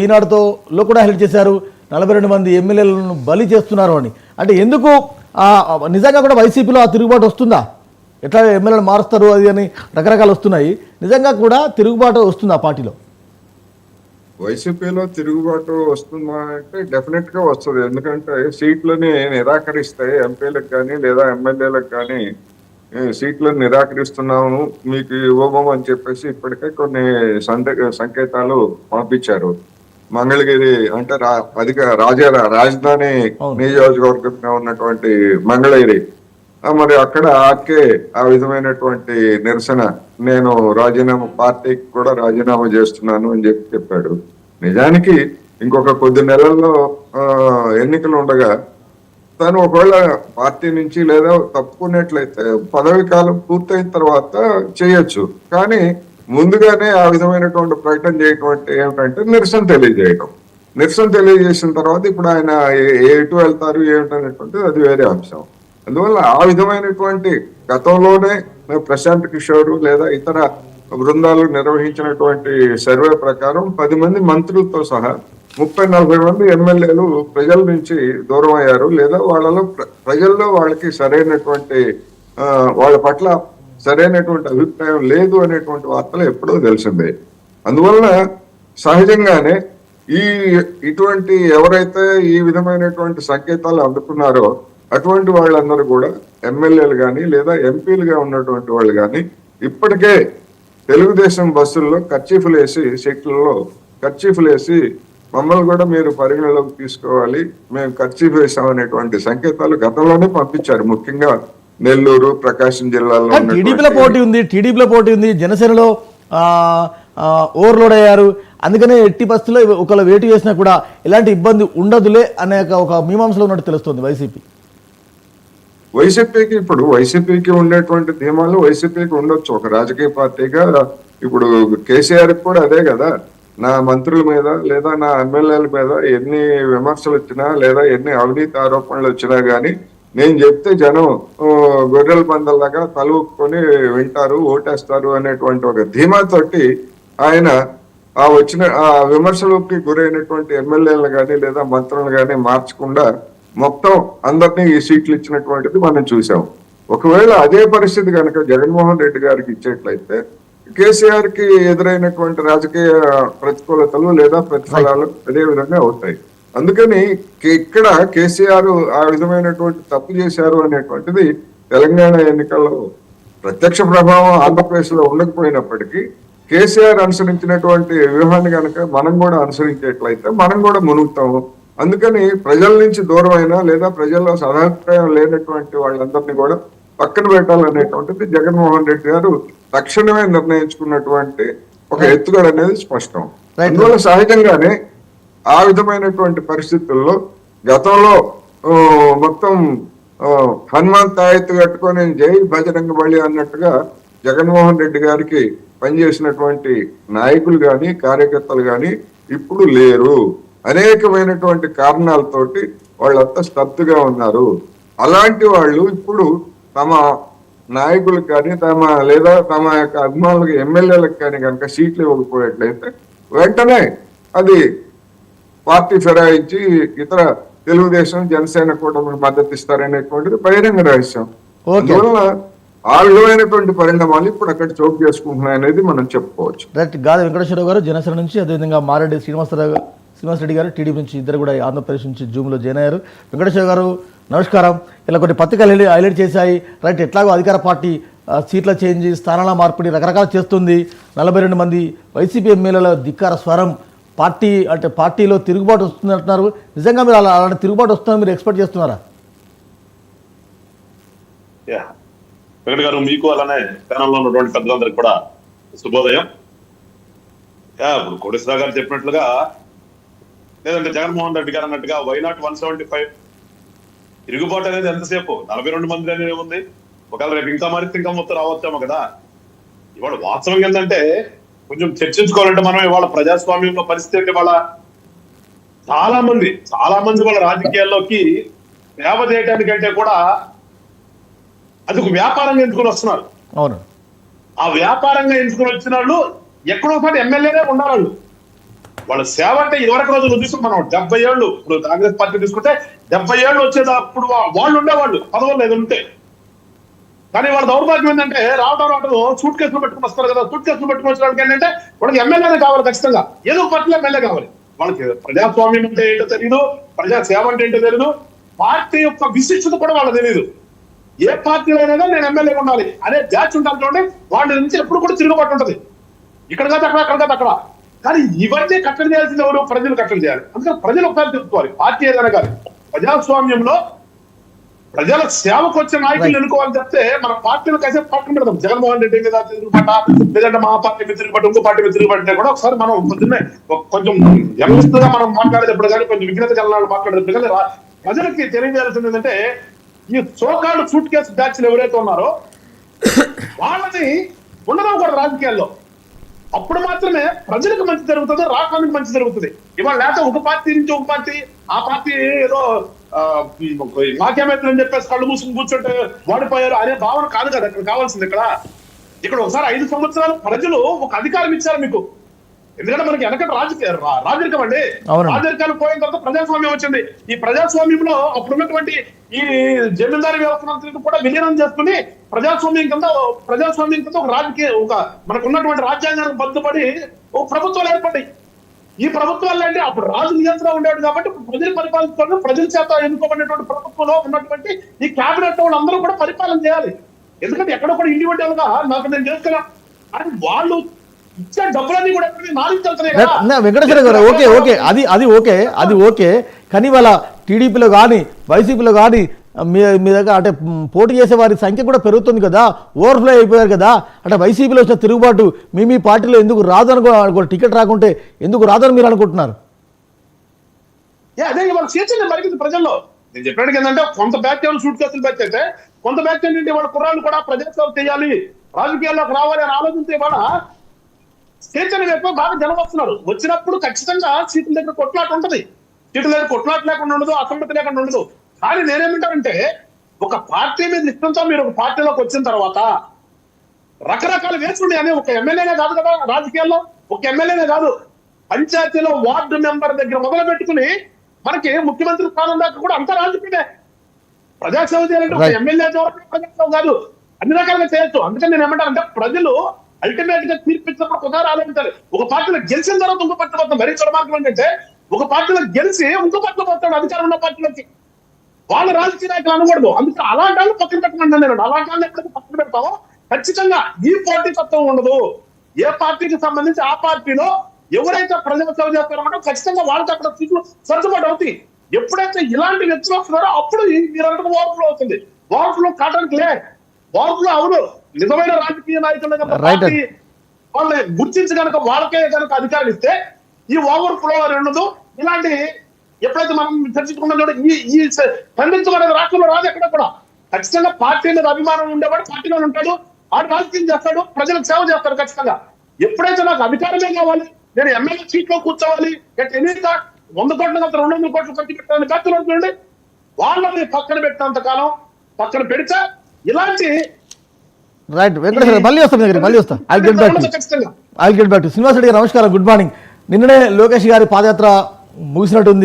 ఈనాడుతో కూడా హెల్ప్ చేశారు. 42 మంది ఎమ్మెల్యేలను బలి చేస్తున్నారు అని. అంటే ఎందుకు నిజంగా కూడా వైసీపీలో ఆ తిరుగుబాటు వస్తుందా? ఎట్లా ఎమ్మెల్యేలు మారుస్తారు అది అని రకరకాలు వస్తున్నాయి. నిజంగా కూడా తిరుగుబాటు వస్తుందా పార్టీలో? వైసీపీలో తిరుగుబాటు వస్తుందా అంటే డెఫినెట్ గా వస్తుంది. ఎందుకంటే సీట్లని నిరాకరిస్తే ఎంపీలకు కానీ లేదా ఎమ్మెల్యేలకు కానీ సీట్లను నిరాకరిస్తున్నాము మీకు ఇవ్వము అని చెప్పేసి ఇప్పటికే కొన్ని సంకేతాలు పంపించారు. మంగళగిరి అంటే రాజధాని నియోజకవర్గంగా ఉన్నటువంటి మంగళగిరి, మరి అక్కడ ఆర్కే ఆ విధమైనటువంటి నిరసన, నేను పార్టీకి కూడా రాజీనామా చేస్తున్నాను అని చెప్పాడు. నిజానికి ఇంకొక కొద్ది నెలల్లో ఎన్నికలు ఉండగా తను ఒకవేళ పార్టీ నుంచి లేదా తప్పుకున్నట్లయితే పదవి కాలం పూర్తయిన తర్వాత చేయొచ్చు. కానీ ముందుగానే ఆ విధమైనటువంటి ప్రకటన చేయటం అంటే ఏమిటంటే నిరసన తెలియజేసిన తర్వాత ఇప్పుడు ఆయన ఎటు వెళ్తారు ఏమిటనేటువంటిది అది వేరే అంశం. అందువల్ల ఆ విధమైనటువంటి గతంలోనే ప్రశాంత్ కిషోర్ లేదా ఇతర బృందాలు నిర్వహించినటువంటి సర్వే ప్రకారం 10 మంది మంత్రులతో సహా 30-40 మంది ఎమ్మెల్యేలు ప్రజల నుంచి దూరం అయ్యారు, లేదా ప్రజల్లో వాళ్ళకి సరైనటువంటి వాళ్ళ పట్ల సరైనటువంటి అభిప్రాయం లేదు అనేటువంటి వార్తలు ఎప్పుడో తెలిసిందే. అందువలన సహజంగానే ఇటువంటి ఎవరైతే ఈ విధమైనటువంటి సంకేతాలు అందుకున్నారో అటువంటి వాళ్ళందరూ కూడా ఎమ్మెల్యేలు కానీ లేదా ఎంపీలుగా ఉన్నటువంటి వాళ్ళు కానీ ఇప్పటికే తెలుగుదేశం బస్సుల్లో సీట్లలో కర్చీఫ్లు వేసి మమ్మల్ని కూడా మీరు పరిగణలోకి తీసుకోవాలి, మేము ఖర్చీఫ్ వేసామనేటువంటి సంకేతాలు గతంలోనే పంపించారు. ముఖ్యంగా నెల్లూరు, ప్రకాశం జిల్లాలో టీడీపీలో పోటీ ఉంది, జనసేనలో ఓవర్లోడ్ అయ్యారు. అందుకనే ఎట్టి బస్సులో ఒకవేళ వేటు చేసినా కూడా ఎలాంటి ఇబ్బంది ఉండదులే అనే ఒక మీమాంసలో ఉన్నట్టు తెలుస్తుంది వైసీపీకి ఉండేటువంటి ధీమాలు వైసీపీకి ఉండొచ్చు. ఒక రాజకీయ పార్టీగా ఇప్పుడు కేసీఆర్ కూడా అదే కదా, నా మంత్రుల మీద లేదా నా ఎమ్మెల్యేల మీద ఎన్ని విమర్శలు వచ్చినా లేదా ఎన్ని అవినీతి ఆరోపణలు వచ్చినా గానీ నేను చెప్తే జనం గొర్రెల పందల్లాగా తలూపుకొని వింటారు, ఓటేస్తారు అనేటువంటి ఒక ధీమాతోటి ఆయన ఆ విమర్శలకి గురైనటువంటి ఎమ్మెల్యేలను కానీ లేదా మంత్రులను కానీ మార్చకుండా మొత్తం అందరినీ ఈ సీట్లు ఇచ్చినటువంటిది మనం చూసాం. ఒకవేళ అదే పరిస్థితి కనుక జగన్మోహన్ రెడ్డి గారికి ఇచ్చేట్లయితే కేసీఆర్ కి ఎదురైనటువంటి రాజకీయ ప్రతికూలతలు లేదా ప్రతిఫలాలు అదే విధంగా అవుతాయి. అందుకని ఇక్కడ కేసీఆర్ ఆ విధమైనటువంటి తప్పు చేశారు అనేటువంటిది తెలంగాణ ఎన్నికల్లో ప్రత్యక్ష ప్రభావం ఆంధ్రప్రదేశ్ లో ఉండకపోయినప్పటికీ కేసీఆర్ అనుసరించినటువంటి వ్యూహాన్ని కనుక మనం కూడా అనుసరించేట్లయితే మనం కూడా మునుగుతాము. అందుకని ప్రజల నుంచి దూరమైనా లేదా ప్రజల్లో సదాభిప్రాయం లేనటువంటి వాళ్ళందరినీ కూడా పక్కన పెట్టాలనేటువంటిది జగన్మోహన్ రెడ్డి గారు తక్షణమే నిర్ణయించుకున్నటువంటి ఒక ఎత్తుగడ అనేది స్పష్టం. అందువల్ల సహజంగానే ఆ విధమైనటువంటి పరిస్థితుల్లో గతంలో మొత్తం హనుమంత్ తాయెత్తు కట్టుకొని జై బజరంగ బలి అన్నట్టుగా జగన్మోహన్ రెడ్డి గారికి పనిచేసినటువంటి నాయకులు గాని కార్యకర్తలు గాని ఇప్పుడు లేరు. అనేకమైనటువంటి కారణాలతోటి వాళ్ళంతా స్తబ్దుగా ఉన్నారు. అలాంటి వాళ్ళు ఇప్పుడు తమ నాయకులకు కానీ తమ యొక్క అభిమానులకు ఎమ్మెల్యేలకు కానీ కనుక సీట్లు ఇవ్వకపోయేట్లయితే వెంటనే అది పార్టీ ఫిరాయించి ఇతర తెలుగుదేశం జనసేన కూడా మద్దతు ఇస్తారనేటువంటిది బహిరంగ రహస్యం. అందువల్ల ఆ విధమైనటువంటి పరిణామాలు ఇప్పుడు అక్కడ చోటు చేసుకుంటున్నాయి అనేది మనం చెప్పుకోవచ్చు. రైట్. గాలి వెంకటేశ్వరరావు గారు జనసేన నుంచి, అదేవిధంగా మారెడ్డి శ్రీనివాసరెడ్డి గారు టీడీపీ నుంచి, ఇద్దరు కూడా ఆంధ్రప్రదేశ్ నుంచి జూమ్లో జాయిన్ అయ్యారు. వెంకటేశ్వర గారు నమస్కారం. ఇలా కొన్ని పత్రికలు హైలైట్ చేశాయి. రైట్, ఎట్లాగో అధికార పార్టీ సీట్ల చేంజ్, స్థానాల మార్పిడి రకరకాలు చేస్తుంది. 42 మంది వైసీపీ ఎమ్మెల్యేల ధిక్కార స్వరం. పార్టీలో తిరుగుబాటు వస్తుంది అంటున్నారు. నిజంగా మీరు అలాంటి తిరుగుబాటు వస్తుందని మీరు ఎక్స్పెక్ట్ చేస్తున్నారా? వెంకట గారు, మీకు అలానే ఛానల్లో ఉన్నటువంటి పెద్దలందరికీ కూడా శుభోదయం. ఇప్పుడు కోటేశ్వరరావు గారు చెప్పినట్లుగా, లేదంటే జగన్మోహన్ రెడ్డి గారు అన్నట్టుగా వైనాట్ 175 తిరుగుబాటు అనేది ఎంతసేపు 42 మంది అనేది ఉంది. ఒకవేళ రేపు ఇంకా మరింత ఇంకా మొత్తం రావచ్చాము కదా. ఇవాళ వాస్తవం ఏంటంటే కొంచెం చర్చించుకోవాలంటే మనం ఇవాళ ప్రజాస్వామ్యంలో పరిస్థితి ఇవాళ చాలా మంది వాళ్ళ రాజకీయాల్లోకి సేవ చేయడానికంటే కూడా అది ఒక వ్యాపారంగా ఎంచుకొని వస్తున్నారు. అవును, ఆ వ్యాపారంగా ఎంచుకొని వచ్చిన వాళ్ళు ఎక్కడోసారి ఎమ్మెల్యేనే ఉండాలి. వాళ్ళ సేవ అంటే ఇదివరకు రోజులు తీసుకుని మనం 70 ఏళ్ళు ఇప్పుడు కాంగ్రెస్ పార్టీ తీసుకుంటే 70 ఏళ్ళు వచ్చేటప్పుడు వాళ్ళు ఉండేవాళ్ళు పదవులు ఏదో ఉంటే. కానీ వాళ్ళ దౌర్భాగ్యం ఏంటంటే రావడం సూట్ కేసులు పెట్టుకుని వస్తారు కదా, సూట్ కేసులు పెట్టుకుని వచ్చడానికి ఏంటంటే వాళ్ళకి ఎమ్మెల్యేనే కావాలి, ఖచ్చితంగా ఏదో ఒక పార్టీలో ఎమ్మెల్యే కావాలి. వాళ్ళకి ప్రజాస్వామ్యం అంటే ఏంటో తెలియదు, ప్రజా సేవ అంటే ఏంటో తెలియదు, పార్టీ యొక్క విశిష్టత కూడా వాళ్ళకి తెలియదు. ఏ పార్టీలో అయినా నేను ఎమ్మెల్యే ఉండాలి అనే బ్యాచ్ ఉంటారు చూడండి, వాళ్ళ నుంచి ఎప్పుడు కూడా తిరుగుబాటు ఉంటుంది. ఇక్కడ కాదు అక్కడ, అక్కడ కాదు అక్కడ. కానీ ఇవన్నీ కట్టడి చేయాల్సింది ఎవరు? ప్రజలు కట్టడి చేయాలి. అందుకని ప్రజలు ఒకసారి తెలుసుకోవాలి, పార్టీ ఏదైనా కాదు ప్రజాస్వామ్యంలో ప్రజల సేవకు వచ్చే నాయకులు ఎన్నుకోవాలని చెప్తే మన పార్టీలు కాసేపు పక్కన పెడతాం. జగన్మోహన్ రెడ్డి మీద తిరుగుబాట, లేదంటే మా పార్టీ మీద తిరుగుబాటు, ఇంకో పార్టీ మీద తిరుగుబాటు కూడా ఒకసారి మనం పొద్దున్నే కొంచెం వ్యవస్థగా మనం మాట్లాడేటప్పుడు కానీ, కొంచెం విఘ్నత కలనాలు మాట్లాడేటప్పుడు కానీ ప్రజలకి తెలియజేయాల్సింది ఏంటంటే ఈ సోకాల్డ్ సూట్ కేసు బ్యాచ్లు ఎవరైతే ఉన్నారో వాళ్ళని ఉండడం కూడా రాజకీయాల్లో. అప్పుడు మాత్రమే ప్రజలకు మంచి జరుగుతుంది, రాష్ట్రానికి మంచి జరుగుతుంది. ఇవాళ లేకపోతే ఒక పార్టీ నుంచి ఒక పార్టీ, ఆ పార్టీ ఏదో మాకేమైతుందని చెప్పేసి కళ్ళు మూసుకుని కూర్చుంటే వాడిపోయారు అనే భావన కాదు కదా ఇక్కడ కావాల్సింది. ఇక్కడ ఒకసారి 5 సంవత్సరాలు ప్రజలు ఒక అధికారం ఇచ్చారు మీకు. ఎందుకంటే మనకి వెనకటి రాజరికం అండి, రాజరికాలు పోయిన తర్వాత ప్రజాస్వామ్యం వచ్చింది. ఈ ప్రజాస్వామ్యంలో అప్పుడున్నటువంటి ఈ జమీందారీ వ్యవస్థ కూడా విలీనం చేసుకుని ప్రజాస్వామ్యం కింద ఒక రాజకీయ మనకు ఉన్నటువంటి రాజ్యాంగానికి బద్దుపడి ఒక ప్రభుత్వాలు ఏర్పడ్డాయి. ఈ ప్రభుత్వాలు అంటే అప్పుడు రాజు నియంత్రణ ఉండేది కాబట్టి ప్రజలు పరిపాలించుకోవడం, ప్రజల చేత ఎన్నుకోబడినటువంటి ప్రభుత్వంలో ఉన్నటువంటి ఈ క్యాబినెట్ వాళ్ళు అందరూ కూడా పరిపాలన చేయాలి. ఎందుకంటే ఎక్కడ కూడా ఇండివిజువల్ గా నాకు నేను చేసుకున్నా అని వాళ్ళు ఇచ్చే డబ్బులన్నీ కూడా వెంకటేశ్వర గారు ఓకే ఓకే అది ఓకే కానీ వాళ్ళ టీడీపీలో కానీ వైసీపీలో కానీ మీ దగ్గర అంటే పోటీ చేసే వారి సంఖ్య కూడా పెరుగుతుంది కదా, ఓవర్ఫ్లో అయిపోయారు కదా. అంటే వైసీపీలో వచ్చిన తిరుగుబాటు మీ పార్టీలో ఎందుకు రాదని, టికెట్ రాకుంటే ఎందుకు రాదని మీరు అనుకుంటున్నారు? అదే వాళ్ళ చైతన్యం మరిగింది ప్రజల్లో. నేను చెప్పాడు ఏంటంటే కొంత బ్యాచ్ సూట్ కేసులు బ్యాచ్ అయితే, కొంత బ్యాచ్ ఏంటంటే వాళ్ళ కుర్రాళ్ళు కూడా ప్రజాసేవ చేయాలి, రాజకీయాల్లోకి రావాలి అని ఆలోచించే వాళ్ళ చైతన్యం ఎక్కువ బాగా జనం వస్తున్నారు. వచ్చినప్పుడు ఖచ్చితంగా సీట్ల దగ్గర కొట్లాట ఉంటుంది, సీట్ల దగ్గర కొట్లాట లేకుండా ఉండదు, అసమ్మతి లేకుండా ఉండదు. కానీ నేనేమంటానంటే ఒక పార్టీ మీద ఇష్టంతో మీరు ఒక పార్టీలోకి వచ్చిన తర్వాత రకరకాల వేసుకుండి అనే ఒక ఎమ్మెల్యేనే కాదు కదా రాజకీయాల్లో, ఒక ఎమ్మెల్యేనే కాదు పంచాయతీలో వార్డు మెంబర్ దగ్గర మొదలు పెట్టుకుని మనకి ముఖ్యమంత్రి స్థానం దాకా కూడా అంతా రాజకీయమే. ప్రజాసేవ చేయాలంటే ఒక ఎమ్మెల్యే ద్వారా ప్రజాసేవ కాదు, అన్ని రకాలుగా చేయొచ్చు. అందుకని నేను ఏమంటానంటే ప్రజలు అల్టిమేట్ గా తీర్పిచ్చినప్పుడు ఒకసారి ఆలోచించాలి. ఒక పార్టీలో గెలిచిన తర్వాత ఇంకో పార్టీ పోతాం. మరీ దుర్మార్గం ఏంటంటే ఒక పార్టీలో గెలిచి ఇంకో పార్టీలో పోతాడు అధికారం ఉన్న పార్టీలోకి, వాళ్ళ రాజకీయ నాయకులు అనకూడదు. అందుకే అలాంటి వాళ్ళు పక్కన పెట్టమంటాను నేను. అలాంటి వాళ్ళు ఎప్పుడైతే పక్కన పెడతామో ఖచ్చితంగా ఈ పార్టీ తత్వం ఉండదు. ఏ పార్టీకి సంబంధించి ఆ పార్టీలో ఎవరైతే ప్రజల సేవ చేస్తారో ఖచ్చితంగా వాళ్ళకి అక్కడ సీట్లు సర్దుబాటు అవుతాయి. ఎప్పుడైతే ఇలాంటి వ్యక్తులు వస్తున్నారో అప్పుడు మీరంటే ఓవర్ఫ్లో అవుతుంది. ఓవర్ఫ్లో కావడానికి ఓవర్ఫ్లో అవును నిజమైన రాజకీయ నాయకులు వాళ్ళని గుర్తించి కనుక వాళ్ళకే కనుక అధికారం ఇస్తే ఈ ఓవర్ఫ్లో ఉండదు. ఇలాంటి ఎప్పుడైతే మనం చర్చించుకున్నాం చూడ ఈ ఖండించబడేది రాష్ట్రంలో రాదు ఎక్కడ కూడా. ఖచ్చితంగా పార్టీ మీద అభిమానం ఉండేవాడు పార్టీలో ఉంటాడు, ఆడు రాజకీయం చేస్తాడు, ప్రజలకు సేవ చేస్తాడు. ఖచ్చితంగా ఎప్పుడైతే నాకు అధికారమే కావాలి, నేను ఎమ్మెల్యే సీట్ లో కూర్చోవాలి, ఎన్నిక 100 కోట్ల 200 కోట్లు ఖర్చు పెట్టాలని ఖర్చులు అవుతుంది, వాళ్ళని పక్కన పెట్టినంత కాలం పక్కన పెడితే ఇలాంటి రైట్. వెంకటేశ్వర మళ్ళీ వస్తా. I get back to Srinivas Reddy గారు. నమస్కారం, గుడ్ మార్నింగ్. నిన్ననే లోకేష్ గారి పాదయాత్ర ముగిసినట్టుంది.